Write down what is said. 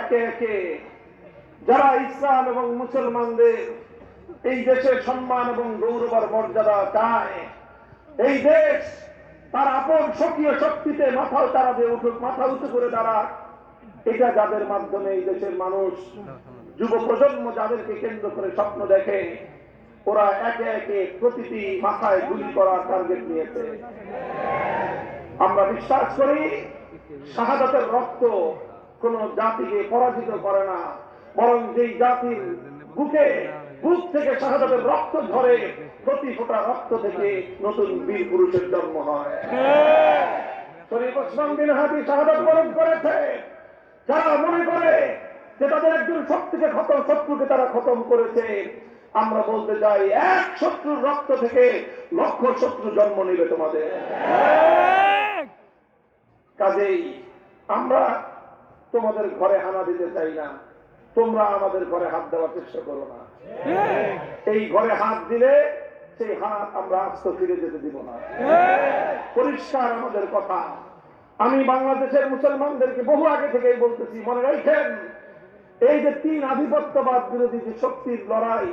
একে একে যারা ইসলাম এবং মুসলমানদের এই দেশের সম্মান এবং গৌরবের মর্যাদা চায়, এই দেশ তার আপন স্বকীয় শক্তিতে মাথা উঁচু করে দাঁড়াক, এটা যাদের মাধ্যমে এই দেশের মানুষ, যুব প্রজন্ম যাদেরকে কেন্দ্র করে স্বপ্ন দেখে, ওরা একে একে প্রতিটি মাথায় গুলি করার টার্গেট নিয়েছে। আমরা বিশ্বাস করি শাহাদাতের রক্ত কোন জাতিকে পরাজিত করে না, বরং যেই জাতির বুক থেকে শাহাদাতের রক্ত ঝরে, প্রতি ফোঁটা রক্ত থেকে নতুন বীর পুরুষের জন্ম হয়। শরীফ ওসমান বিন হাদি শাহাদাত বরণ করেছে। যারা মনে করে যে তাদের একজন শত্রুকে তারা খতম করেছে, আমরা বলতে চাই এক শত্রুর রক্ত থেকে লক্ষ শত্রু জন্ম নেবে তোমাদের। কাজেই আমরা তোমাদের ঘরে হানা দিতে চাই না, তোমরা আমাদের ঘরে হাত দেওয়ার চেষ্টা করো না। এই ঘরে হাত দিলে সেই হাত আমরা আস্ত ফিরে যেতে দিব না। পরিষ্কার আমাদের কথা। আমি বাংলাদেশের মুসলমানদেরকে বহু আগে থেকেই বলতেছি, মনে রাখেন, এই যে 3 আধিপত্যবাদ বিরোধী যে শক্তির লড়াই,